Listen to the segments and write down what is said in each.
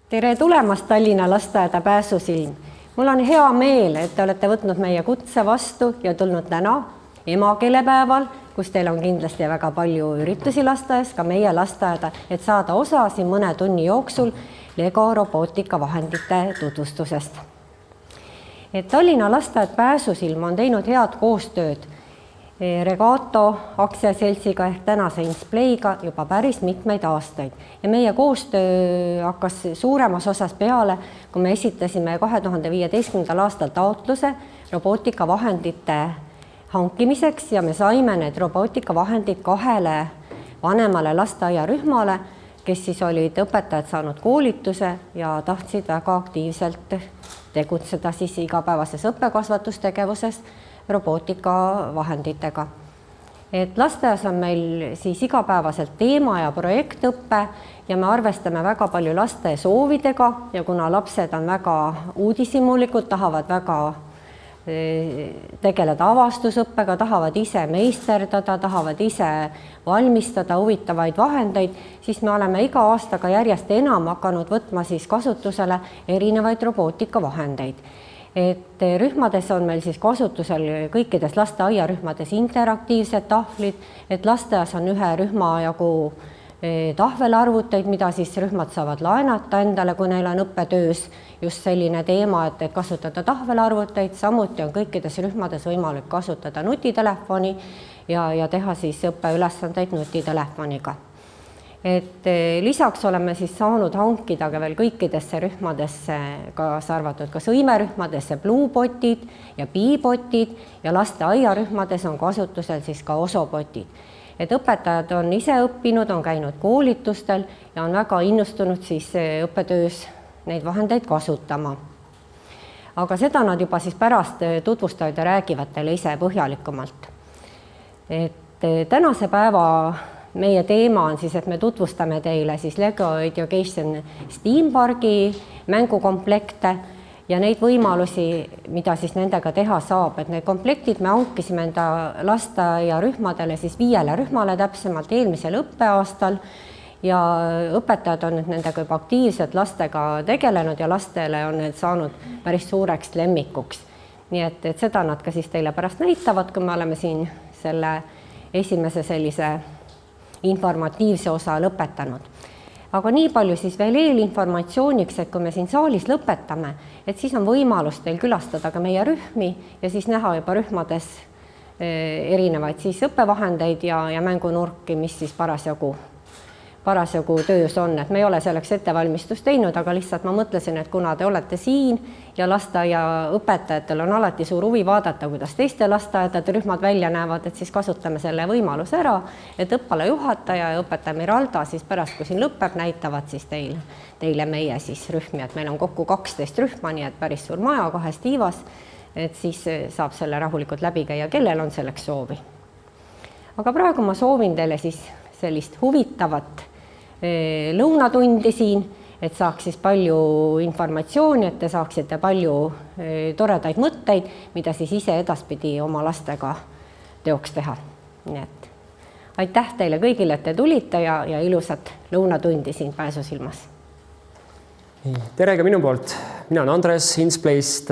Tere tulemast Tallinna lasteaeda Pääsusilm. Mul on hea meel, et te olete võtnud meie kutse vastu ja tulnud täna emakeelepäeval, kus teil on kindlasti väga palju üritusi lasteaias, ka meie lasteaeda, et saada osa siin mõne tunni jooksul Lego robootikavahendite tutvustusest. Tallinna lasteaed Pääsusilm on teinud head koostööd Regato aktsiaseltsiga ehk tänase Insplayga juba päris mitmeid aastaid ja meie koostöö hakkas suuremas osas peale, kui me esitasime 2015. aastal taotluse robootikavahendite hankimiseks ja me saime need robootikavahendid 2 vanemale lasteaiarühmale, kes siis olid õpetajad saanud koolituse ja tahtsid väga aktiivselt tegutseda siis igapäevases õppekasvatustegevuses robootikavahenditega. Lasteaias on meil siis igapäevaselt teema- ja projektõppe ja me arvestame väga palju laste soovidega ja kuna lapsed on väga uudishimulikud, tahavad väga tegeleda avastusõppega, tahavad ise meisterdada, tahavad ise valmistada huvitavaid vahendeid, siis me oleme iga aastaga järjest enam hakanud võtma siis kasutusele erinevaid robootikavahendeid. Rühmades on meil siis kasutusel kõikides lasteaiarühmades interaktiivsed tahvlid, et lasteaias on ühe rühma jagu tahvelarvuteid, mida siis rühmad saavad laenata endale, kui neil on õppetöös just selline teema, et kasutada tahvelarvuteid, samuti on kõikides rühmades võimalik kasutada nutitelefoni ja teha siis õppeülesandeid nutitelefoniga. Lisaks oleme siis saanud hankida ka veel kõikidesse rühmadesse, kaasa arvatud ka sõimerühmadesse Bluebotid ja Beebotid ja lasteaiarühmades on kasutusel siis ka Osobotid. Õpetajad on ise õppinud, on käinud koolitustel ja on väga innustunud siis õppetöös neid vahendeid kasutama. Aga seda nad juba siis pärast tutvustavad ja räägivad teile ise põhjalikumalt. Tänase päeva meie teema on siis, et me tutvustame teile siis Lego Education Steam Pargi mängukomplekte ja neid võimalusi, mida siis nendega teha saab. Need komplektid me hankisime enda lasteaiarühmadele siis 5 rühmale täpsemalt eelmisel õppeaastal ja õpetajad on nendega juba aktiivselt lastega tegelenud ja lastele on need saanud päris suureks lemmikuks. Nii et seda nad ka siis teile pärast näitavad, kui me oleme siin selle esimese sellise informatiivse osa lõpetanud. Aga nii palju siis veel eelinformatsiooniks, et kui me siin saalis lõpetame, et siis on võimalus teil külastada ka meie rühmi ja siis näha juba rühmades erinevaid siis õppevahendeid ja mängunurki, mis siis parasjagu töös on. Me ei ole selleks ettevalmistust teinud, aga lihtsalt ma mõtlesin, et kuna te olete siin ja lasteaiaõpetajatel on alati suur huvi vaadata, kuidas teiste lasteaedade rühmad välja näevad, et siis kasutame selle võimaluse ära, et õppealajuhataja ja õpetaja Miralda siis pärast, kui siin lõpeb, näitavad siis teile meie siis rühmi, et meil on kokku 12 rühma, nii et päris suur maja 2 tiivas, et siis saab selle rahulikult läbi käia, kellel on selleks soovi. Aga praegu ma soovin teile siis sellist huvitavat lõunatundi siin, et saaks siis palju informatsiooni, et te saaksite palju toredaid mõtteid, mida siis ise edaspidi oma lastega teoks teha. Nii et aitäh teile kõigile, et te tulite ja ilusat lõunatundi siin Pääsusilmas. Tere ka minu poolt. Mina on Andres Insplayst.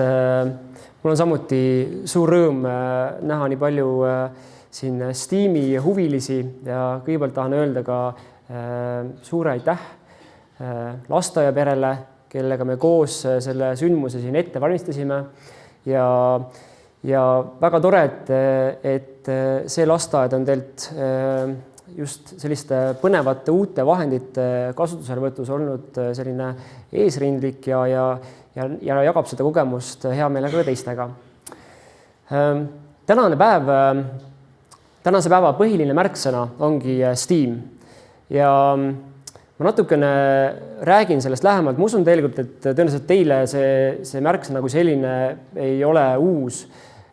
Mul on samuti suur rõõm näha nii palju siin Steam'i huvilisi ja kõigepealt tahan öelda ka suure aitäh lasteaiaperele, kellega me koos selle sündmuse siin ette valmistasime ja väga tore, et see lasteaed on teilt just selliste põnevate uute vahendite kasutuselevõtus olnud selline eesrindlik ja jagab seda kogemust hea meelega ka teistega. Tänase päeva põhiline märksõna ongi Steam. Ja ma natukene räägin sellest lähemalt. Ma usun tegelikult, et tõenäoliselt teile see märksõna kui selline ei ole uus.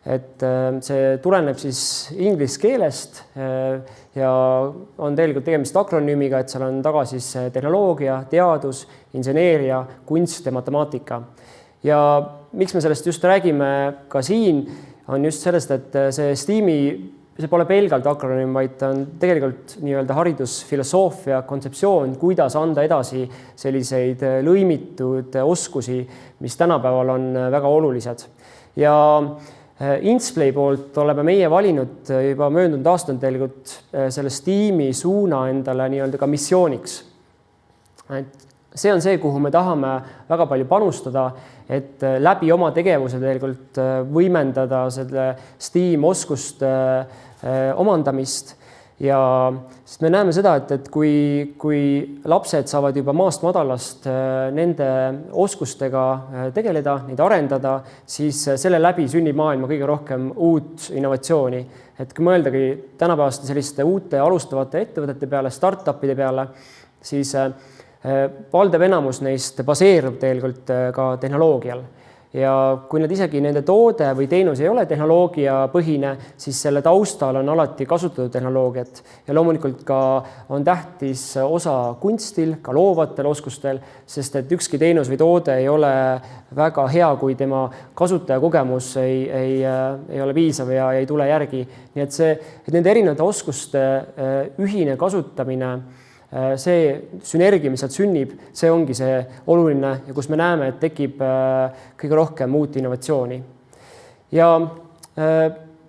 Et see tuleneb siis inglise keelest ja on tegelikult tegemist akronüümiga, et seal on taga siis tehnoloogia, teadus, inseneeria, kunst ja matemaatika. Ja miks me sellest just räägime ka siin, on just sellest, et see Steam'i see pole pelgalt akronüüm, vaid ta on tegelikult nii-öelda haridusfilosoofia kontseptsioon, kuidas anda edasi selliseid lõimitud oskusi, mis tänapäeval on väga olulised. Ja Inspplay poolt oleme meie valinud juba möödunud aastal tegelikult selle STEAM-i suuna endale nii-öelda ka missiooniks. Et see on see, kuhu me tahame väga palju panustada, et läbi oma tegevuse tegelikult võimendada selle STEAM-oskuste omandamist. Ja sest me näeme seda, et kui lapsed saavad juba maast madalast nende oskustega tegeleda, neid arendada, siis selle läbi sünnib maailma kõige rohkem uut innovatsiooni. Et kui mõeldagi tänapäevaste selliste uute alustavate ettevõtete peale, startupide peale, siis valdav enamus neist baseerub tegelikult ka tehnoloogial. Ja kui nad isegi nende toode või teenus ei ole tehnoloogiapõhine, siis selle taustal on alati kasutatud tehnoloogiat. Ja loomulikult ka on tähtis osa kunstil, ka loovatel oskustel, sest et ükski teenus või toode ei ole väga hea, kui tema kasutajakogemus ei ole piisav ja ei tule järgi. Nii et nende erinevate oskuste ühine kasutamine, see sünergia, mis sealt sünnib, see ongi see oluline ja kus me näeme, et tekib kõige rohkem uut innovatsiooni. Ja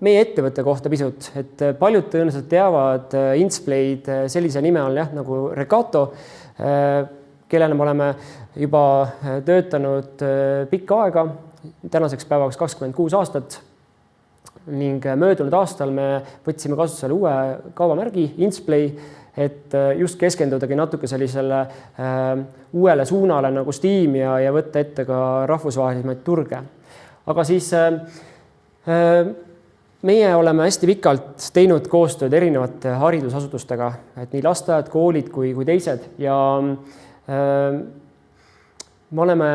meie ettevõtte kohta pisut, et paljud tõenäoliselt teavad Insplay'd sellise nime all nagu Regato, kellele me oleme juba töötanud pikka aega, tänaseks päevaks 26 aastat ning möödunud aastal me võtsime kasutusele uue kaubamärgi Insplay, et just keskendudagi natuke sellisele uuele suunale nagu STEAM ja võtta ette ka rahvusvahelisemaid turge. Aga siis meie oleme hästi pikalt teinud koostööd erinevate haridusasutustega, et nii lasteaiad, koolid kui teised ja me oleme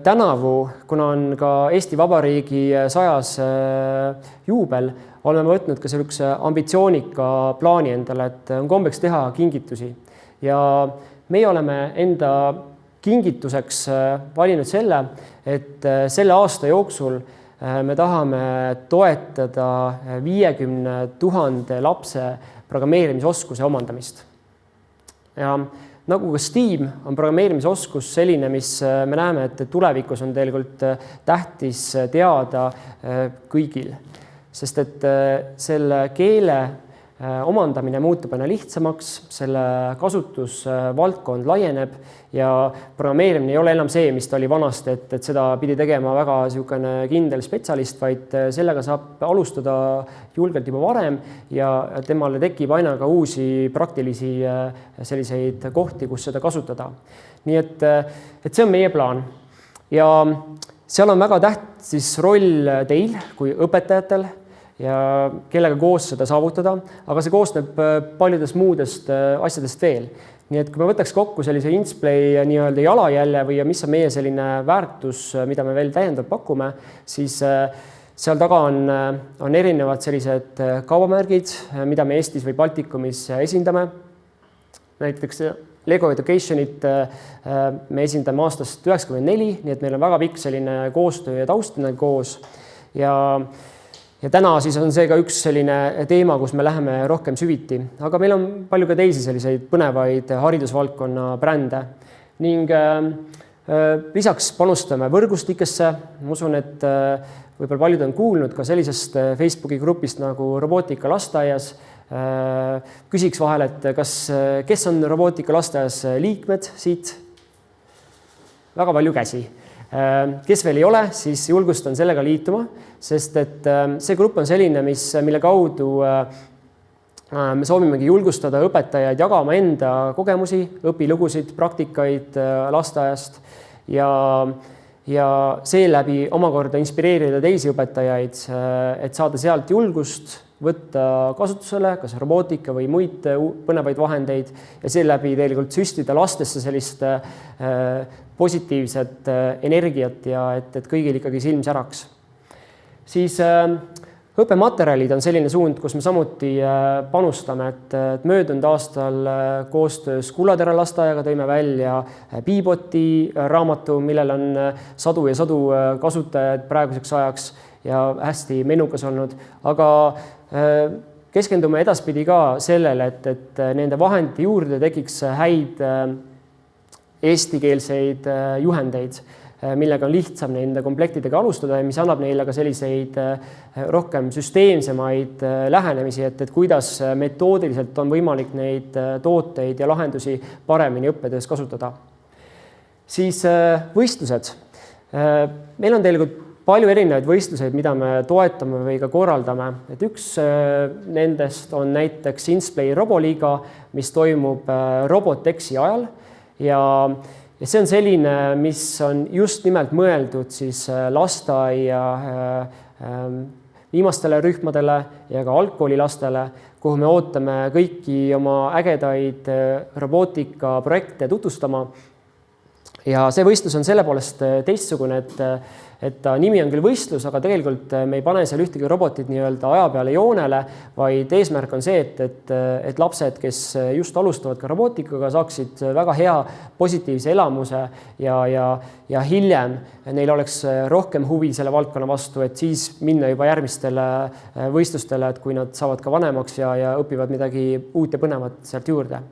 tänavu, kuna on ka Eesti Vabariigi 100. juubel, oleme võtnud ka sellise ambitsioonika plaani endale, et on kombeks teha kingitusi. Ja meie oleme enda kingituseks valinud selle, et selle aasta jooksul me tahame toetada 50 000 lapse programmeerimisoskuse omandamist. Ja nagu ka STEAM on programmeerimisoskus selline, mis me näeme, et tulevikus on tegelikult tähtis teada kõigil. Sest et selle keele omandamine muutub aina lihtsamaks, selle kasutusvaldkond laieneb ja programmeerimine ei ole enam see, mis ta oli vanasti, et seda pidi tegema väga kindel spetsialist, vaid sellega saab alustada julgelt juba varem ja temale tekib aina ka uusi praktilisi selliseid kohti, kus seda kasutada. Nii et see on meie plaan. Ja seal on väga tähtis roll teil kui õpetajatel ja kellega koos seda saavutada, aga see koosneb paljudest muudest asjadest veel. Nii et kui me võtaks kokku sellise Insplay nii-öelda jalajälje või mis on meie selline väärtus, mida me veel täiendavalt pakume, siis seal taga on erinevad sellised kaubamärgid, mida me Eestis või Baltikumis esindame. Näiteks Lego Educationit me esindame aastast 1994, nii et meil on väga pikk selline koostöö ja taustine koos ja täna siis on see ka üks selline teema, kus me läheme rohkem süviti, aga meil on palju ka teisi selliseid põnevaid haridusvaldkonna brände ning lisaks panustame võrgustikesse. Ma usun, et võib-olla paljud on kuulnud ka sellisest Facebooki grupist nagu Robootika lasteaias. Küsiks vahel, et kes on Robootika lasteaias liikmed siit? Väga palju käsi. Kes veel ei ole, siis julgustan sellega liituma, sest et see grupp on selline, mille kaudu me soovimegi julgustada õpetajaid jagama enda kogemusi, õpilugusid, praktikaid lasteaiast ja seeläbi omakorda inspireerida teisi õpetajaid, et saada sealt julgust võtta kasutusele, kas robootika või muid põnevaid vahendeid ja seeläbi tegelikult süstida lastesse sellist positiivset energiat ja et kõigil ikkagi silm säraks. Siis õppematerjalid on selline suund, kus me samuti panustame, et möödunud aastal koostöös Kullatera lasteaiaga tõime välja Beeboti raamatu, millel on sadu ja sadu kasutajaid praeguseks ajaks ja hästi menukas olnud, aga keskendume edaspidi ka sellele, et nende vahendite juurde tekiks häid eestikeelseid juhendeid, millega on lihtsam nende komplektidega alustada ja mis annab neile ka selliseid rohkem süsteemsemaid lähenemisi, et kuidas metoodiliselt on võimalik neid tooteid ja lahendusi paremini õppetöös kasutada. Siis võistlused. Meil on tegelikult palju erinevaid võistluseid, mida me toetame või ka korraldame. Et üks nendest on näiteks Insplay Roboliiga, mis toimub Robotexi ajal ja see on selline, mis on just nimelt mõeldud siis lasteaia viimastele rühmadele ja ka algkoolilastele, kuhu me ootame kõiki oma ägedaid robootikaprojekte tutvustama. Ja see võistlus on selle poolest teistsugune, et ta nimi on küll võistlus, aga tegelikult me ei pane seal ühtegi robotit nii-öelda aja peale joonele, vaid eesmärk on see, et lapsed, kes just alustavad ka robootikaga, saaksid väga hea positiivse elamuse ja hiljem neil oleks rohkem huvi selle valdkonna vastu, et siis minna juba järgmistele võistlustele, et kui nad saavad ka vanemaks ja õpivad midagi uut ja põnevat sealt juurde.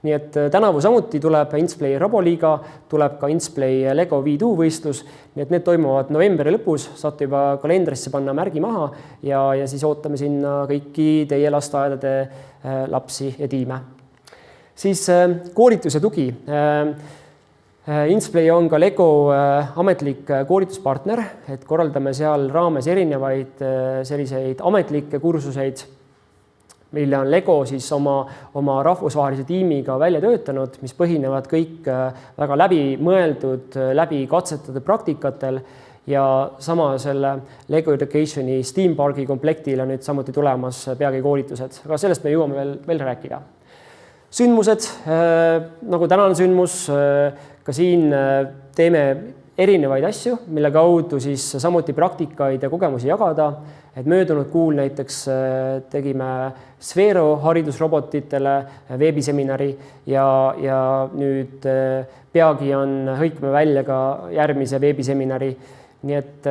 Nii et tänavu samuti tuleb Insplay Roboliiga, tuleb ka Insplay Lego V2 võistlus, nii et need toimuvad novembri lõpus, saate juba kalendrisse panna märgi maha ja siis ootame sinna kõiki teie lasteaedade lapsi ja tiime. Siis koolituse tugi. Insplay on ka Lego ametlik koolituspartner, et korraldame seal raames erinevaid selliseid ametlikke kursuseid, mille on Lego siis oma rahvusvahelise tiimiga välja töötanud, mis põhinevad kõik väga läbimõeldud, läbi katsetatud praktikatel ja sama selle Lego Educationi Steam Parki komplektil on nüüd samuti tulemas peagi koolitused, aga sellest me jõuame veel rääkida. Sündmused, nagu tänane sündmus, ka siin teeme erinevaid asju, mille kaudu siis samuti praktikaid ja kogemusi jagada. Et möödunud kuul näiteks tegime Sphero haridusrobotitele veebiseminari ja nüüd peagi hõikame välja ka järgmise veebiseminari. Nii et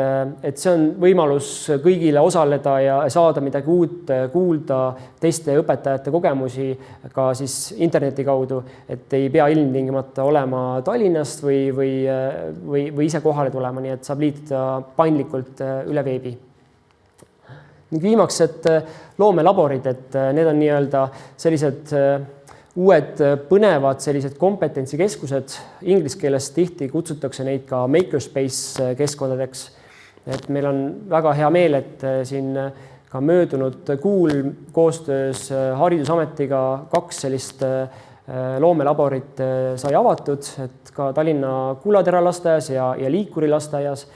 see on võimalus kõigile osaleda ja saada midagi uut, kuulda teiste õpetajate kogemusi ka siis interneti kaudu, et ei pea ilmtingimata olema Tallinnast või ise kohale tulema, nii et saab liituda paindlikult üle veebi. Ning viimaks, et loomelaborid, et need on nii-öelda sellised uued põnevad sellised kompetentsikeskused, inglise keeles tihti kutsutakse neid ka makerspace keskkondadeks. Et meil on väga hea meel, et siin ka möödunud kuul koostöös Haridusametiga 2 sellist loomelaborit sai avatud, et ka Tallinna Kullatera lasteaias ja Liikuri lasteaias.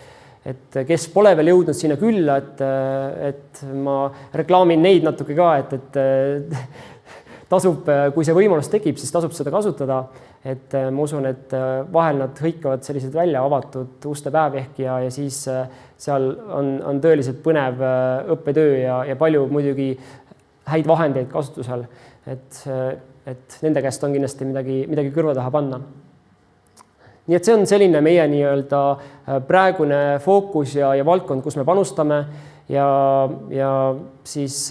Et kes pole veel jõudnud sinna külla, et ma reklaamin neid natuke ka, et tasub, kui see võimalus tekib, siis tasub seda kasutada. Et ma usun, et vahel nad hõikavad sellised välja avatud uste päev ehk ja siis seal on tõeliselt põnev õppetöö ja palju muidugi häid vahendeid kasutusel. Et nende käest on kindlasti midagi kõrva taha panna. Nii et see on selline meie nii-öelda praegune fookus ja valdkond, kus me panustame ja siis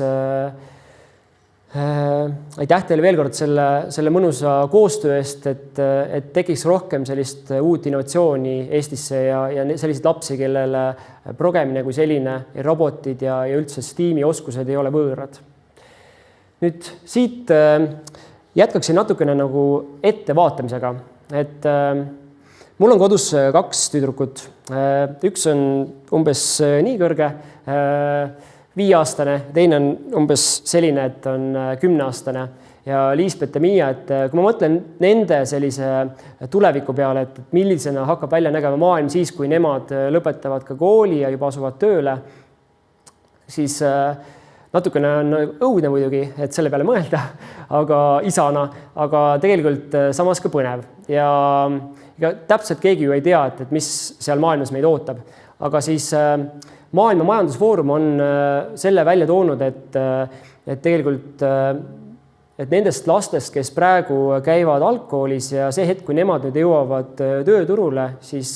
aitäh teile veel kord selle mõnusa koostöö eest, et tekiks rohkem sellist uut innovatsiooni Eestisse ja selliseid lapsi, kellele progemine kui selline, robotid ja üldse Steam'i oskused ei ole võõrad. Nüüd siit jätkaksin natukene nagu ettevaatamisega, et mul on kodus 2 tüdrukut. Üks on umbes nii kõrge, 5-aastane, teine on umbes selline, et on 10-aastane ja Liisbet ja Miia, et kui ma mõtlen nende sellise tuleviku peale, et millisena hakkab välja nägema maailm siis, kui nemad lõpetavad ka kooli ja juba asuvad tööle, siis natukene on õudne muidugi, et selle peale mõelda, aga isana, aga tegelikult samas ka põnev ja täpselt keegi ju ei tea, et mis seal maailmas meid ootab, aga siis Maailma Majandusfoorum on selle välja toonud, et tegelikult et nendest lastest, kes praegu käivad algkoolis ja see hetk, kui nemad nüüd jõuavad tööturule, siis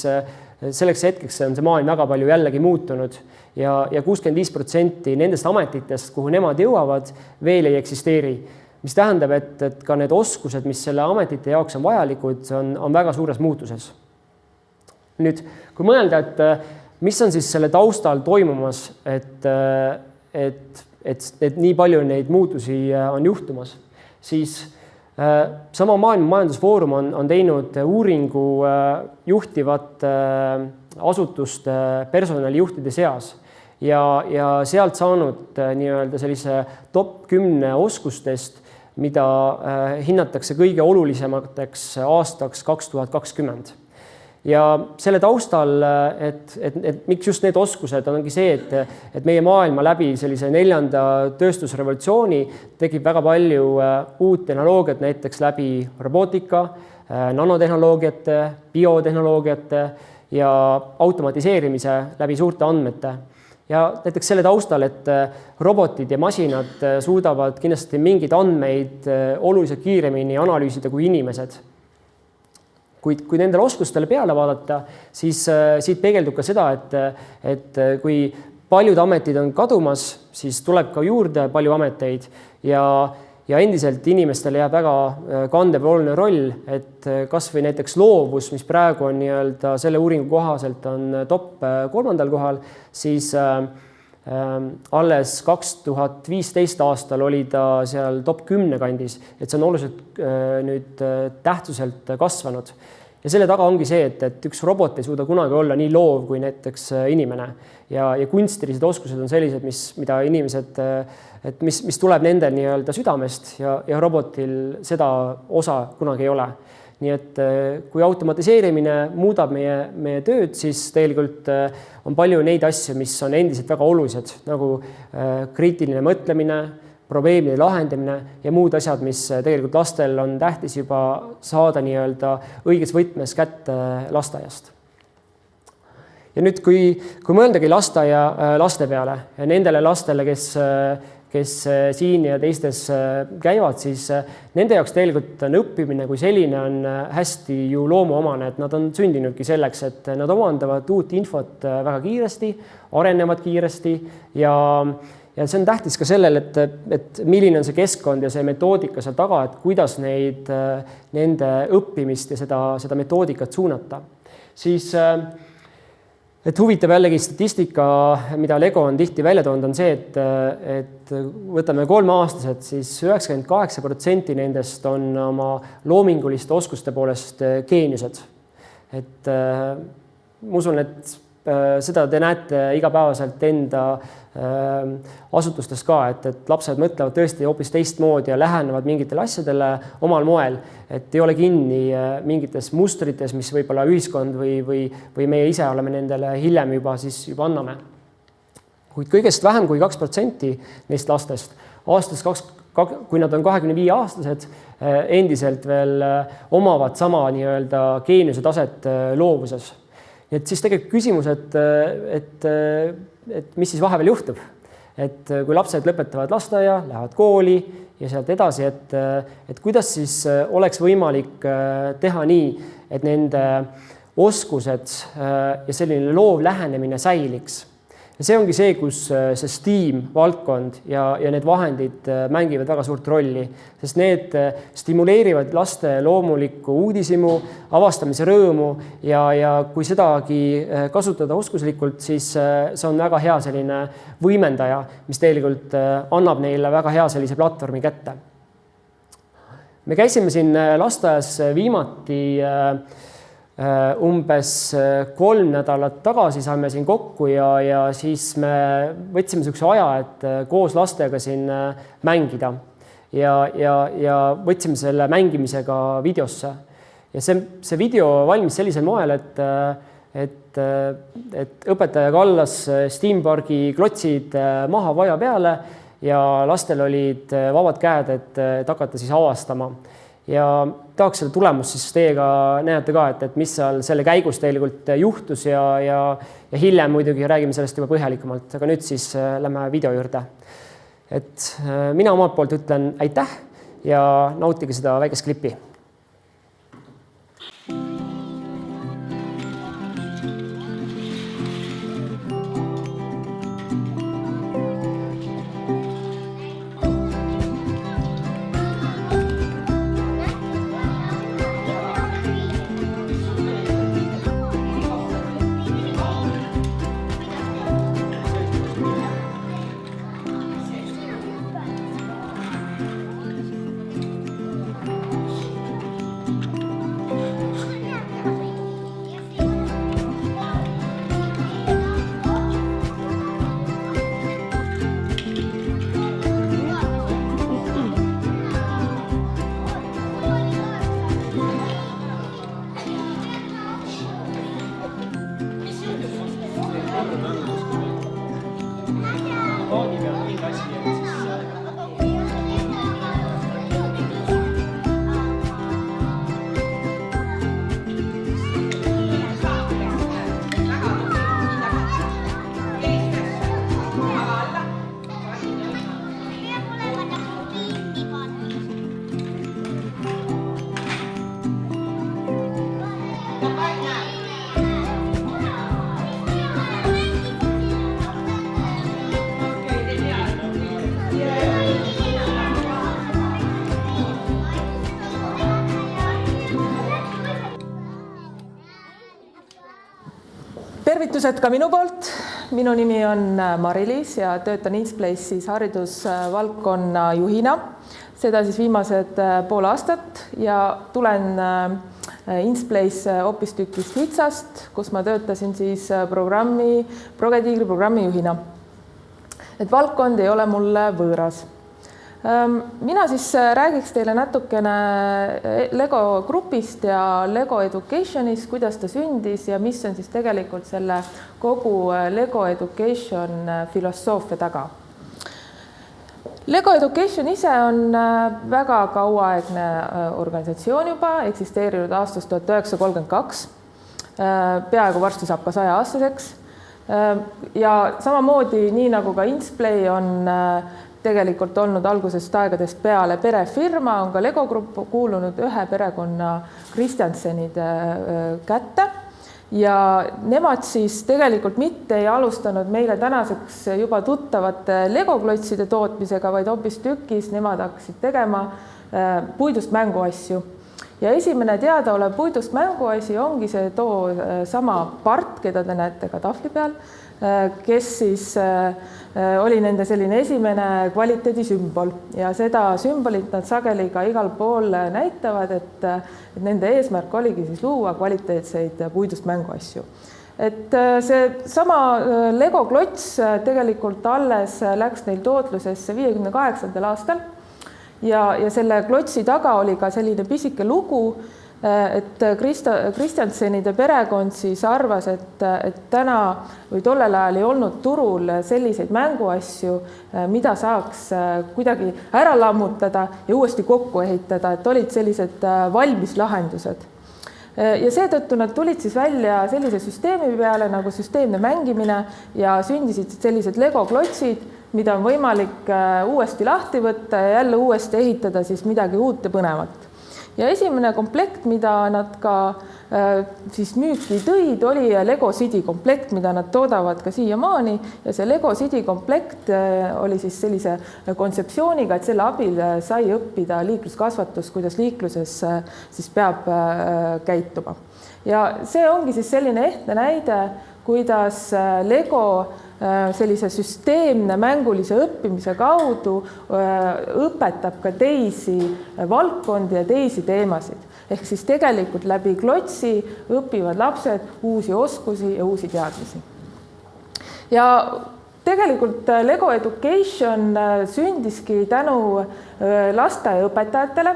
selleks hetkeks on see maailm väga palju jällegi muutunud ja 65% nendest ametitest, kuhu nemad jõuavad, veel ei eksisteeri. Mis tähendab, et ka need oskused, mis selle ametite jaoks on vajalikud, on väga suures muutuses. Nüüd, kui mõelda, et mis on siis selle taustal toimumas, et nii palju neid muutusi on juhtumas, siis sama Maailma Majandusfoorum on teinud uuringu juhtivate asutuste personalijuhtide seas ja sealt saanud nii-öelda sellise top 10 oskustest, mida hinnatakse kõige olulisemateks aastaks 2020. Ja selle taustal, et miks just need oskused ongi see, et meie maailma läbi sellise 4. tööstusrevolutsiooni tekib väga palju uut tehnoloogiat, näiteks läbi robootika, nanotehnoloogiate, biotehnoloogiate ja automatiseerimise läbi suurte andmete. Ja näiteks selle taustal, et robotid ja masinad suudavad kindlasti mingeid andmeid oluliselt kiiremini analüüsida kui inimesed. Kui nendele oskustele peale vaadata, siis siit peegeldub ka seda, et kui paljud ametid on kadumas, siis tuleb ka juurde palju ameteid ja endiselt inimestele jääb väga kandev oluline roll, et kas või näiteks loovus, mis praegu on nii-öelda selle uuringu kohaselt on top 3. kohal, siis alles 2015 aastal oli ta seal top 10 kandis, et see on oluliselt nüüd tähtsuselt kasvanud. Ja selle taga ongi see, et üks robot ei suuda kunagi olla nii loov kui näiteks inimene ja kunstilised oskused on sellised, mida inimesed, et mis tuleb nendel nii-öelda südamest ja robotil seda osa kunagi ei ole. Nii et kui automatiseerimine muudab meie tööd, siis tegelikult on palju neid asju, mis on endiselt väga olulised, nagu kriitiline mõtlemine, probleemide lahendamine ja muud asjad, mis tegelikult lastel on tähtis juba saada nii-öelda õiges võtmes kätte lasteaiast. Ja nüüd, kui mõeldagi laste peale ja nendele lastele, kes siin ja teistes käivad, siis nende jaoks tegelikult on õppimine kui selline on hästi ju loomuomane, et nad on sündinudki selleks, et nad omandavad uut infot väga kiiresti, arenevad kiiresti ja see on tähtis ka sellel, et milline on see keskkond ja see metoodika seal taga, et kuidas nende õppimist ja seda metoodikat suunata. Siis et huvitav jällegi statistika, mida Lego on tihti välja toonud, on see, et võtame 3-aastased, siis 98% nendest on oma loominguliste oskuste poolest geeniused. Et ma usun, et seda te näete igapäevaselt enda asutustes ka, et lapsed mõtlevad tõesti hoopis teistmoodi ja lähenevad mingitele asjadele omal moel, et ei ole kinni mingites mustrites, mis võib-olla ühiskond või meie ise oleme nendele hiljem juba anname. Kuid kõigest vähem kui 2% neist lastest aastas, kui nad on 25-aastased, endiselt veel omavad sama nii-öelda geeniuse taset loovuses. Et siis tegelikult küsimus, et mis siis vahepeal juhtub. Et kui lapsed lõpetavad lasteaia, lähevad kooli ja sealt edasi, et kuidas siis oleks võimalik teha nii, et nende oskused ja selline loov lähenemine säiliks. Ja see ongi see, kus see STEAM valdkond ja need vahendid mängivad väga suurt rolli, sest need stimuleerivad laste loomulikku uudishimu, avastamise rõõmu ja kui sedagi kasutada oskuslikult, siis see on väga hea selline võimendaja, mis tegelikult annab neile väga hea sellise platvormi kätte. Me käisime siin lasteaias viimati umbes 3 nädalat tagasi saime siin kokku ja siis me võtsime sellise aja, et koos lastega siin mängida ja võtsime selle mängimisega videosse. Ja see video valmis sellisel moel, et õpetaja kallas STEAM Pargi klotsid maha vaja peale ja lastel olid vabad käed, et hakata siis avastama. Ja tahaks selle tulemust siis teiega näete ka, et mis seal selle käigus tegelikult juhtus ja hiljem muidugi räägime sellest juba põhjalikumalt, aga nüüd siis lähme video juurde. Et mina omalt poolt ütlen aitäh ja nautige seda väikest klippi. paagi peal mingi asi, et siis tervitused ka minu poolt. Minu nimi on Mari-Liis ja töötan Insplace'is haridusvaldkonna juhina. Seda siis viimased pool aastat ja tulen Insplace hoopistükkis HITSA-st, kus ma töötasin siis Progetiigri programmi juhina. Et valdkond ei ole mulle võõras. Mina siis räägiks teile natukene Lego grupist ja Lego Educationist, kuidas ta sündis ja mis on siis tegelikult selle kogu Lego Education filosoofia taga. Lego Education ise on väga kauaaegne organisatsioon juba, eksisteerinud aastast 1932. Peaaegu varsti saab ka 100-aastaseks. Ja samamoodi, nii nagu ka Insplay on tegelikult olnud algusest aegadest peale perefirma, on ka Lego grupp kuulunud ühe perekonna Kristjansenide kätte ja nemad siis tegelikult mitte ei alustanud meile tänaseks juba tuttavate Lego-klotside tootmisega, vaid hoopistükkis nemad hakkasid tegema puidust mänguasju. Ja esimene teadaolev puidust mänguasi ongi see sama part, keda te näete ka tahvli peal, kes siis oli nende selline esimene kvaliteedisümbol ja seda sümbolit nad sageli ka igal pool näitavad, et nende eesmärk oligi siis luua kvaliteetseid puidust mänguasju. Et see sama Lego klots tegelikult alles läks neil tootlusesse 58. aastal ja selle klotsi taga oli ka selline pisike lugu, et Kristjansenide perekond siis arvas, et täna või tollel ajal ei olnud turul selliseid mänguasju, mida saaks kuidagi ära lammutada ja uuesti kokku ehitada, et olid sellised valmis lahendused. Ja seetõttu nad tulid siis välja sellise süsteemi peale nagu süsteemne mängimine ja sündisid sellised Lego klotsid, mida on võimalik uuesti lahti võtta ja jälle uuesti ehitada siis midagi uut ja põnevat. Ja esimene komplekt, mida nad ka siis müüki tõid, oli Lego City komplekt, mida nad toodavad ka siiamaani ja see Lego City komplekt oli siis sellise kontseptsiooniga, et selle abil sai õppida liikluskasvatus, kuidas liikluses siis peab käituma. Ja see ongi siis selline ehtne näide, kuidas Lego sellise süsteemne mängulise õppimise kaudu õpetab ka teisi valdkondi ja teisi teemasid. Ehk siis tegelikult läbi klotsi õpivad lapsed uusi oskusi ja uusi teadmisi. Ja tegelikult Lego Education sündiski tänu lasteaiaõpetajatele,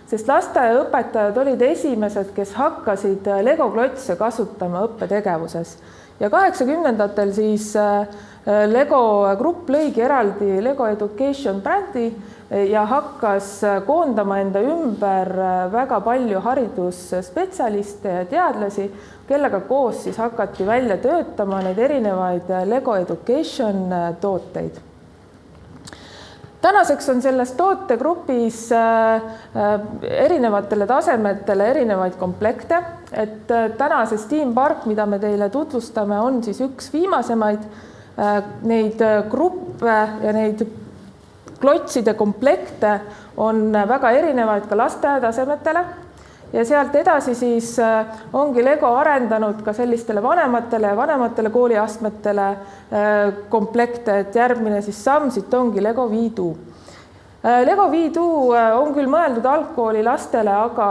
sest lasteaiaõpetajad olid esimesed, kes hakkasid Lego klotse kasutama õppetegevuses. Ja 80-ndatel siis Lego grupp lõigi eraldi Lego Education brändi ja hakkas koondama enda ümber väga palju haridusspetsialiste ja teadlasi, kellega koos siis hakati välja töötama neid erinevaid Lego Education tooteid. Tänaseks on selles tootegrupis erinevatele tasemetele erinevaid komplekte, et tänase Steam Park, mida me teile tutvustame, on siis üks viimasemaid. Neid gruppe ja neid klotside komplekte on väga erinevaid ka lasteaiatasemetele ja sealt edasi siis ongi Lego arendanud ka sellistele vanematele kooliastmetele komplekte, et järgmine siis samm siit ongi Lego V2. Lego V2 on küll mõeldud algkooli lastele, aga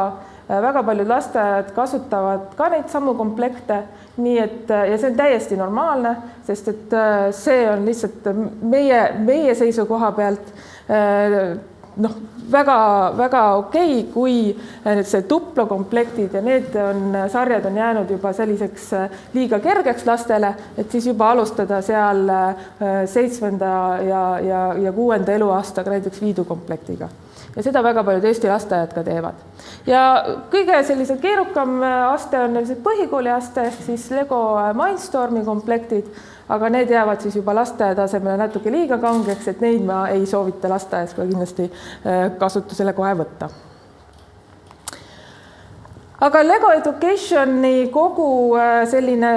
väga paljud lasteaiad kasutavad ka neid samu komplekte, nii et ja see on täiesti normaalne, sest et see on lihtsalt meie seisukoha pealt väga okei, kui see duplokomplektid ja need sarjad on jäänud juba selliseks liiga kergeks lastele, et siis juba alustada seal 7. ja 6. eluaastaga näiteks viidukomplektiga. Ja seda väga paljud Eesti lasteaiad ka teevad. Ja kõige sellised keerukam aste on põhikooli aste, siis Lego Mindstormi komplektid, aga need jäävad siis juba lasteaia tasemele natuke liiga kangeks, et neid ma ei soovita lasteaias ka kindlasti kasutusele kohe võtta. Aga Lego Educationi kogu selline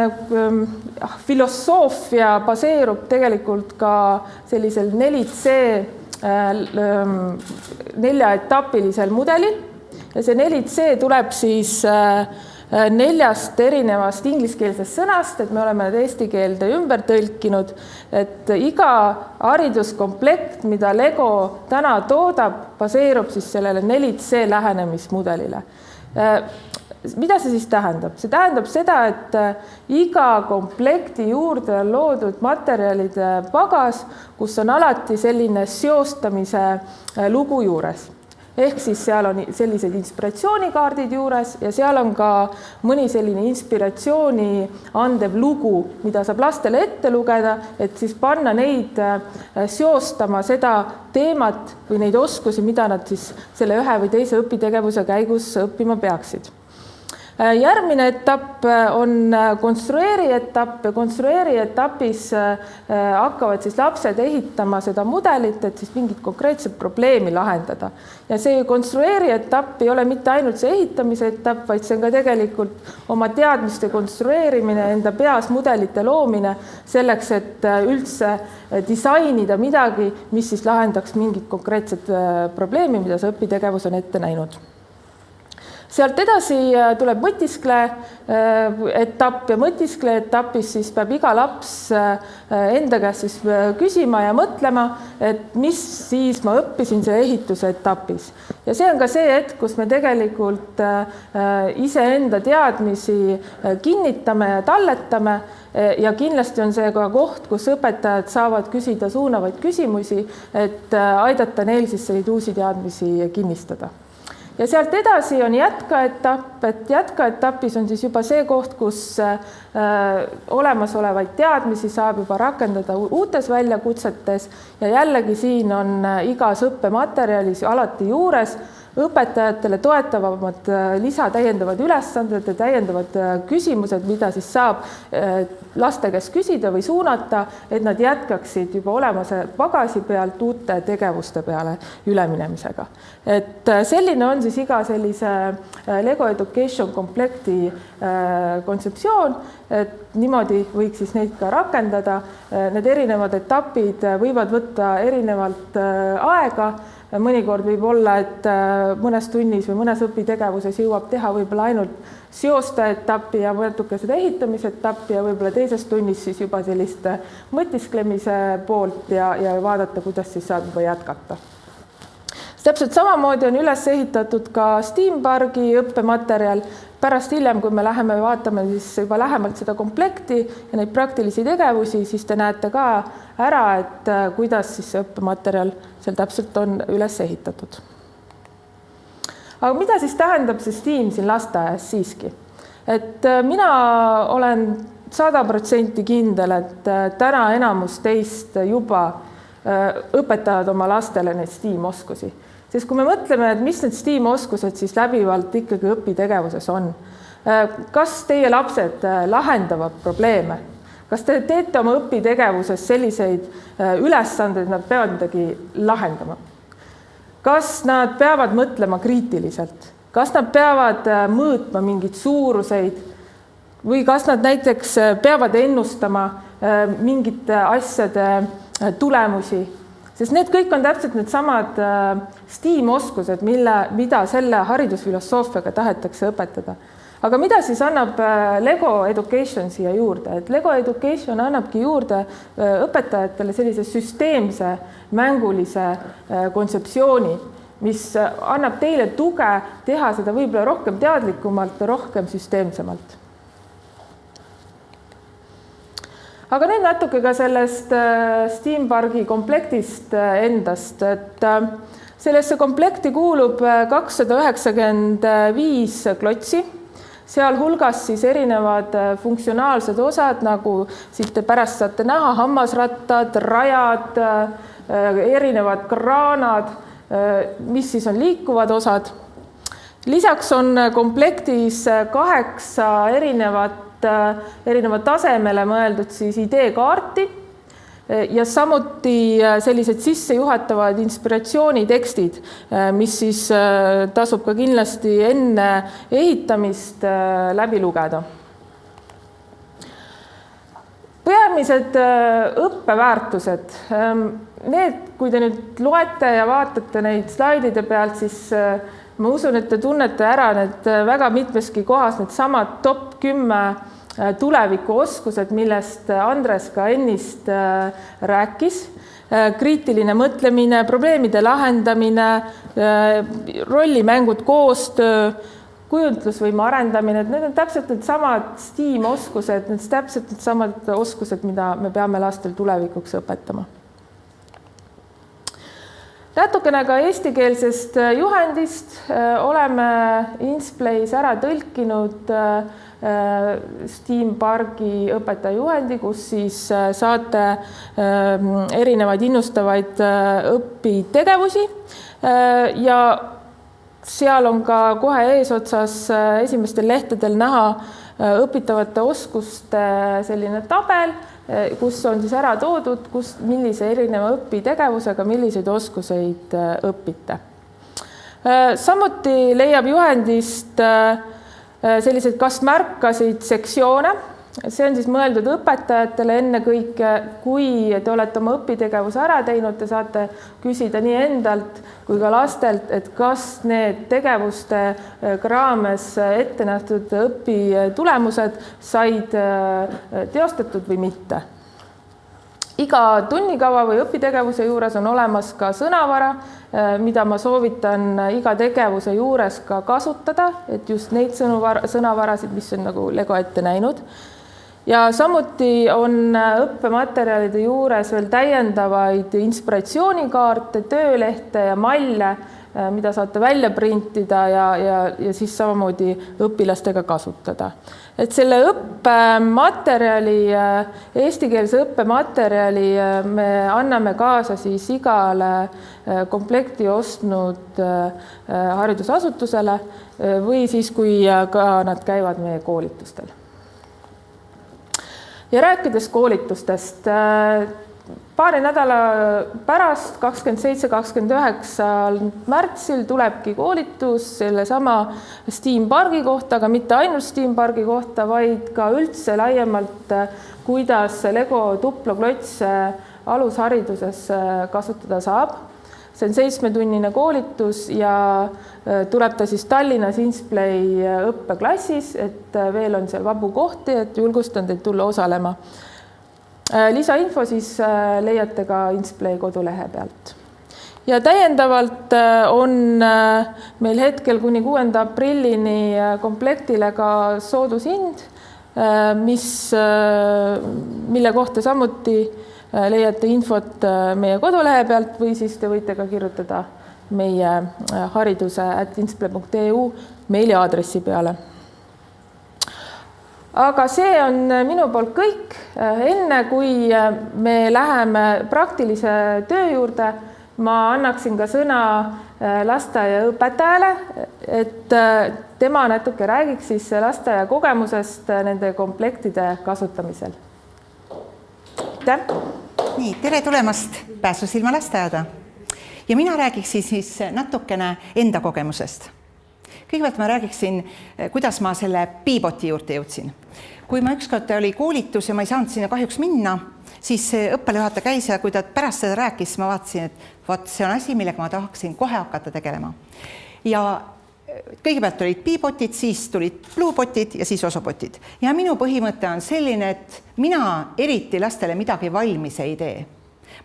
filosoofia baseerub tegelikult ka sellisel 4C 4-etapilisel mudelil ja see 4C tuleb siis 4 erinevast ingliskeelsest sõnast, et me oleme need eesti keelde ümber tõlkinud, et iga hariduskomplekt, mida Lego täna toodab, baseerub siis sellele 4C lähenemismudelile. Mida see siis tähendab? See tähendab seda, et iga komplekti juurde on loodud materjalide pagas, kus on alati selline seostamise lugu juures. Ehk siis seal on sellised inspiratsioonikaardid juures ja seal on ka mõni selline inspiratsiooni andev lugu, mida saab lastele ette lugeda, et siis panna neid seostama seda teemat või neid oskusi, mida nad siis selle ühe või teise õpitegevuse käigus õppima peaksid. Järgmine etapp on konstrueeri etapp ja konstrueeri etapis hakkavad siis lapsed ehitama seda mudelit, et siis mingit konkreetset probleemi lahendada. Ja see konstrueeri etapp ei ole mitte ainult see ehitamise etapp, vaid see on ka tegelikult oma teadmiste konstrueerimine, enda peas mudelite loomine selleks, et üldse disainida midagi, mis siis lahendaks mingit konkreetset probleemi, mida see õpitegevus on ette näinud. Sealt edasi tuleb mõtiskle etapp ja mõtiskle etapis siis peab iga laps enda käest siis küsima ja mõtlema, et mis siis ma õppisin selle ehituse etapis. Ja see on ka see hetk, kus me tegelikult iseenda teadmisi kinnitame ja talletame ja kindlasti on see ka koht, kus õpetajad saavad küsida suunavaid küsimusi, et aidata neil siis neid uusi teadmisi kinnistada. Ja sealt edasi on jätkaetapp, et jätkaetapis on siis juba see koht, kus olemasolevaid teadmisi saab juba rakendada uutes väljakutsetes ja jällegi siin on igas õppematerjalis alati juures õpetajatele toetavamad lisatäiendavad ülesanded ja täiendavad küsimused, mida siis saab laste käest küsida või suunata, et nad jätkaksid juba olemase pagasi pealt uute tegevuste peale üleminemisega. Et selline on siis iga sellise Lego Education komplekti kontseptsioon, et niimoodi võiks siis neid ka rakendada. Need erinevad etapid võivad võtta erinevalt aega. Mõnikord võib olla, et mõnes tunnis või mõnes õpitegevuses jõuab teha võib-olla ainult seosta etappi ja natuke seda ehitamise etappi ja võib-olla teises tunnis siis juba sellist mõtisklemise poolt ja vaadata, kuidas siis saab juba jätkata. Täpselt samamoodi on üles ehitatud ka Steam Pargi õppematerjal. Pärast hiljem, kui me läheme vaatame siis juba lähemalt seda komplekti ja neid praktilisi tegevusi, siis te näete ka ära, et kuidas siis see õppematerjal seal täpselt on üles ehitatud. Aga mida siis tähendab see Steam siin lasteaias siiski? Et mina olen 100% kindel, et täna enamus teist juba õpetavad oma lastele neid Steam-oskusi. Sest kui me mõtleme, et mis need Steam-oskused siis läbivalt ikkagi õpitegevuses on, kas teie lapsed lahendavad probleeme? Kas te teete oma õpitegevuses selliseid ülesandeid, nad peavad midagi lahendama? Kas nad peavad mõtlema kriitiliselt? Kas nad peavad mõõtma mingeid suuruseid? Või kas nad näiteks peavad ennustama mingite asjade tulemusi? Sest need kõik on täpselt need samad Steam-oskused, mida selle haridusfilosoofiaga tahetakse õpetada. Aga mida siis annab Lego Education siia juurde? Et Lego Education annabki juurde õpetajatele sellise süsteemse mängulise kontseptsiooni, mis annab teile tuge teha seda võib-olla rohkem teadlikumalt ja rohkem süsteemsemalt. Aga nüüd natuke ka sellest Steam Pargi komplektist endast, et Sellesse komplekti kuulub 295 klotsi, sealhulgas siis erinevad funktsionaalsed osad, nagu siit te pärast saate näha, hammasrattad, rajad, erinevad kraanad, mis siis on liikuvad osad. Lisaks on komplektis 8 erinevat tasemele mõeldud siis ideekaarti ja samuti sellised sissejuhatavad inspiratsioonitekstid, mis siis tasub ka kindlasti enne ehitamist läbi lugeda. Peamised õppeväärtused. Need, kui te nüüd loete ja vaatate neid slaidide pealt, siis ma usun, et te tunnete ära need väga mitmeski kohas need samad top 10 tulevikuoskused, millest Andres ka ennist rääkis. Kriitiline mõtlemine, probleemide lahendamine, rollimängud, koostöö, kujutlusvõime arendamine, et need on täpselt need samad STEAM-oskused, need täpselt need samad oskused, mida me peame lastel tulevikuks õpetama. Natukene ka eestikeelsest juhendist oleme Insplay's ära tõlkinud STEAM Pargi õpetajajuhendi, kus siis saate erinevaid innustavaid õpitegevusi ja seal on ka kohe eesotsas esimestel lehtedel näha õpitavate oskuste selline tabel, kus on siis ära toodud, millise erineva õpitegevusega, milliseid oskuseid õpite. Samuti leiab juhendist sellised kas märkasid sektsioone. See on siis mõeldud õpetajatele ennekõike, kui te olete oma õpitegevuse ära teinud, te saate küsida nii endalt kui ka lastelt, et kas need tegevuste raames ette nähtud õpitulemused said teostatud või mitte. Iga tunnikava või õpitegevuse juures on olemas ka sõnavara, mida ma soovitan iga tegevuse juures ka kasutada, et just neid sõnavarasid, mis on nagu Lego ette näinud. Ja samuti on õppematerjalide juures veel täiendavaid inspiratsioonikaarte, töölehte ja malle, mida saate välja printida ja siis samamoodi õpilastega kasutada. Et selle õppematerjali, eestikeelse õppematerjali me anname kaasa siis igale komplekti ostnud haridusasutusele või siis, kui ka nad käivad meie koolitustel. Ja rääkides koolitustest, paari nädala pärast, 27-29 märtsil tulebki koolitus selle sama STEAM Pargi kohta, aga mitte ainult STEAM Pargi kohta, vaid ka üldse laiemalt, kuidas Lego duploklotse alushariduses kasutada saab. See on 7-tunnine koolitus ja tuleb ta siis Tallinnas Insplay õppeklassis, et veel on seal vabu kohti, et julgustan teid tulla osalema. Lisainfo siis leiate ka Insplay kodulehe pealt. Ja täiendavalt on meil hetkel kuni 6. aprillini komplektile ka soodushind, mille kohta samuti leiate infot meie kodulehe pealt või siis te võite ka kirjutada meie hariduse@insplay.eu meiliaadressi peale. Aga see on minu poolt kõik. Enne kui me läheme praktilise töö juurde, ma annaksin ka sõna lasteaiaõpetajale, et tema natuke räägiks siis lasteaia kogemusest nende komplektide kasutamisel. Nii, tere tulemast Pääsusilma lasteaeda. Ja mina räägiksin siis natukene enda kogemusest. Kõigepealt ma räägiksin, kuidas ma selle Peaboti juurde jõudsin. Kui ma ükskord oli koolitus ja ma ei saanud sinna kahjuks minna, siis õppejuhataja käis ja kui ta pärast seda rääkis, ma vaatasin, et vaat see on asi, millega ma tahaksin kohe hakata tegelema. Ja kõigepealt olid Peabotid, siis tulid Bluebotid ja siis Osobotid. Ja minu põhimõte on selline, et mina eriti lastele midagi valmis ei tee.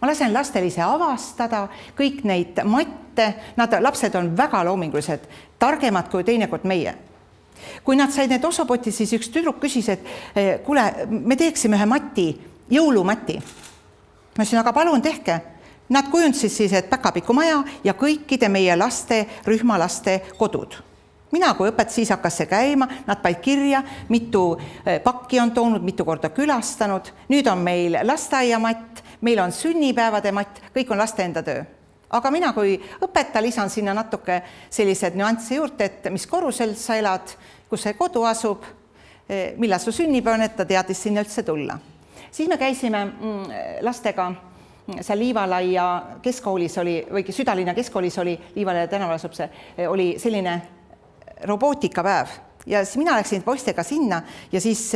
Ma lasen lastel ise avastada kõik neid matte, lapsed on väga loomingulised, targemad kui teinekord meie. Kui nad said need Osobotid, siis üks tüdruk küsis, et kuule, me teeksime ühe mati, jõulumati. Ma ütlesin, aga palun tehke. Nad kujundasid siis, et Päkapiku maja ja kõikide meie laste, rühmalaste kodud. Mina kui siis hakkas see käima, nad panid kirja, mitu pakki on toonud, mitu korda külastanud. Nüüd on meil lasteaiamatt, meil on sünnipäevade matt, kõik on laste enda töö. Aga mina kui õpetaja lisan sinna natuke sellised nüansse juurde, et mis korrusel sa elad, kus see kodu asub, millal su sünnipäev on, et ta teadis sinna üldse tulla. Siis me käisime lastega seal Liivalaia keskkoolis oli, või Südalinna keskkoolis oli, Liivalaia tänaval asub see, oli selline robootikapäev ja siis mina läksin poistega sinna ja siis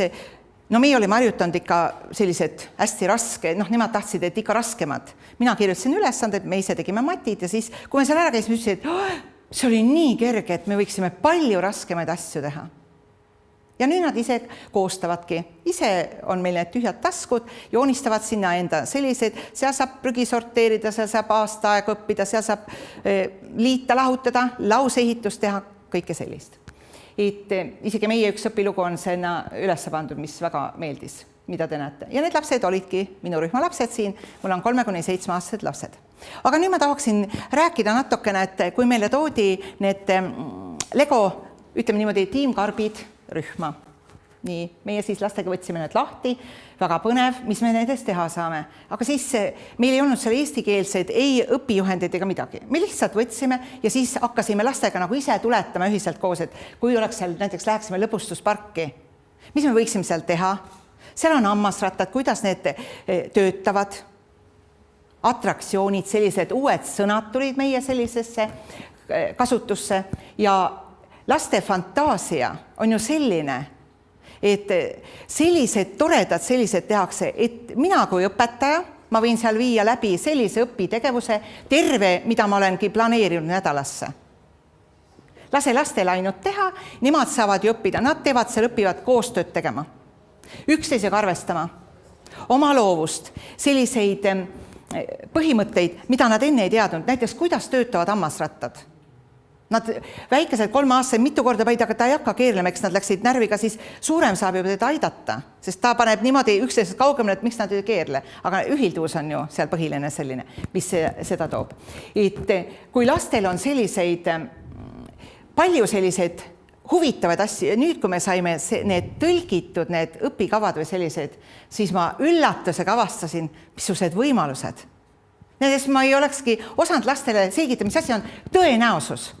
meie olime harjutanud ikka sellised hästi raske, nemad tahtsid, et ikka raskemad. Mina kirjutasin ülesanded, me ise tegime matid ja siis, kui me seal ära käisime, ütlesin, et see oli nii kerge, et me võiksime palju raskemaid asju teha. Ja nüüd nad ise koostavadki. Ise on meil need tühjad taskud, joonistavad sinna enda sellised, seal saab prügi sorteerida, seal saab aasta aega õppida, seal saab liita, lahutada, lauseehitust teha, kõike sellist. Et isegi meie üks õpilugu on sinna üles pandud, mis väga meeldis, mida te näete. Ja need lapsed olidki minu rühma lapsed siin, mul on 3–7-aastased lapsed. Aga nüüd ma tahaksin rääkida natukene, et kui meile toodi need Lego, ütleme niimoodi, tiimkarbid rühma. Nii, meie siis lastega võtsime need lahti, väga põnev, mis me nendest teha saame. Aga siis meil ei olnud seal eestikeelseid, ei õpijuhendeid ega midagi. Me lihtsalt võtsime ja siis hakkasime lastega nagu ise tuletama ühiselt koos, et kui oleks seal näiteks läheksime lõbustusparki, mis me võiksime seal teha? Seal on hammasrattad, kuidas need töötavad, atraktsioonid, sellised uued sõnad tulid meie sellisesse kasutusse ja laste fantaasia on ju selline, et sellised toredad, sellised tehakse, et mina kui õpetaja, ma võin seal viia läbi sellise õpitegevuse terve, mida ma olengi planeerinud nädalasse. Lase lastel ainult teha, nemad saavad ju õppida, nad teevad seal, õpivad koostööd tegema, üksteisega arvestama, oma loovust, selliseid põhimõtteid, mida nad enne ei teadnud, näiteks kuidas töötavad hammasrattad. Nad väikesed 3-aastased mitu korda paid, aga ta ei hakka keerlema, eks nad läksid närviga, siis suurem saab juba teda aidata, sest ta paneb niimoodi üksteisest kaugemale, et miks nad ei keerle. Aga ühilduvus on ju seal põhiline selline, mis seda toob. Et kui lastel on selliseid, palju selliseid huvitavaid asju ja nüüd, kui me saime need tõlgitud, need õpikavad või sellised, siis ma üllatusega avastasin, missugused võimalused. Nendest ma ei olekski osanud lastele selgitada, mis asi on tõenäosus.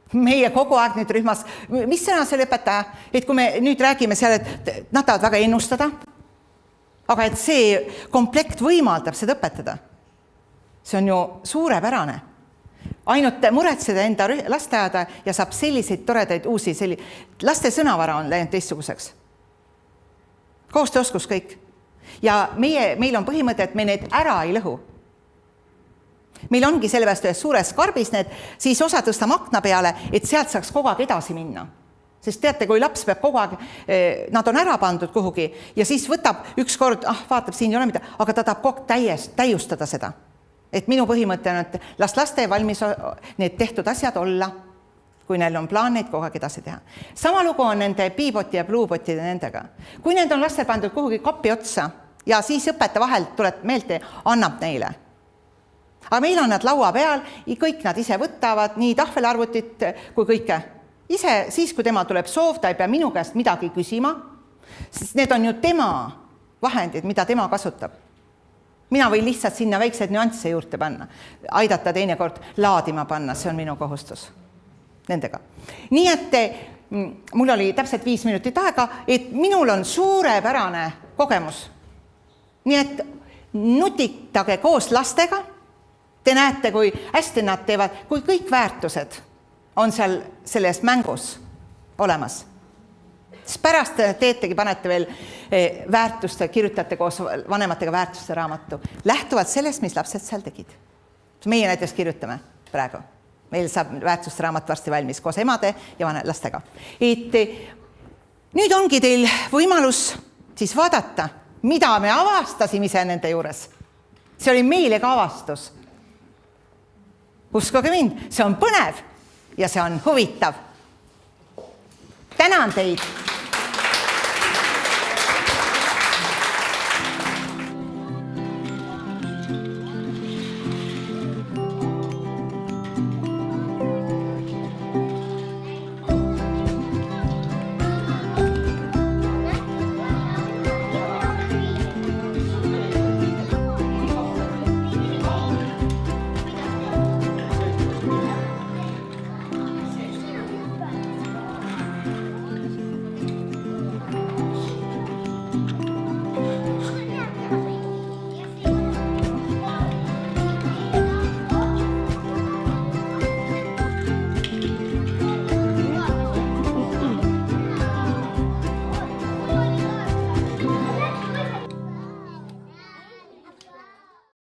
Meie kogu aeg nüüd rühmas, mis sõna see õpetaja, et kui me nüüd räägime seal, et nad tahavad väga ennustada, aga et see komplekt võimaldab seda õpetada. See on ju suurepärane. Ainult muretseda enda lasteaeda ja saab selliseid toredaid uusi, laste sõnavara on läinud teistsuguseks. Koostööoskus kõik. Ja meil on põhimõte, et me need ära ei lõhu. Meil ongi sellepärast ühes suures karbis need, siis osa tõstame akna peale, et sealt saaks kogu aeg edasi minna. Sest teate, kui laps peab kogu aeg, nad on ära pandud kuhugi ja siis võtab üks kord, vaatab, siin ei ole mida, aga ta tahab kogu täiustada seda. Et minu põhimõte on, et las laste valmis need tehtud asjad olla, kui neil on plaan neid kogu aeg edasi teha. Sama lugu on nende Beboti ja Bluebotide nendega. Kui need on lastel pandud kuhugi kapi otsa ja siis õpetaja vahel tuleb meelde, annab neile. Aga meil on nad laua peal, kõik nad ise võtavad, nii tahvelarvutit kui kõike. Ise, siis kui tema tuleb soov, ta ei pea minu käest midagi küsima, sest need on ju tema vahendid, mida tema kasutab. Mina võin lihtsalt sinna väikseid nüansse juurde panna, aidata teinekord laadima panna, see on minu kohustus nendega. Nii et mul oli täpselt 5 minutit aega, et minul on suurepärane kogemus. Nii et nutitage koos lastega. Te näete, kui hästi nad teevad, kui kõik väärtused on seal selles mängus olemas. Siis pärast teetegi, panete veel väärtuste, kirjutate koos vanematega väärtuste raamatu. Lähtuvalt sellest, mis lapsed seal tegid. Meie näiteks kirjutame praegu. Meil saab väärtuste raamat varsti valmis koos emade ja lastega. Et nüüd ongi teil võimalus siis vaadata, mida me avastasime ise nende juures. See oli meile ka avastus. Uskuge mind, see on põnev ja see on huvitav. Tänan teid!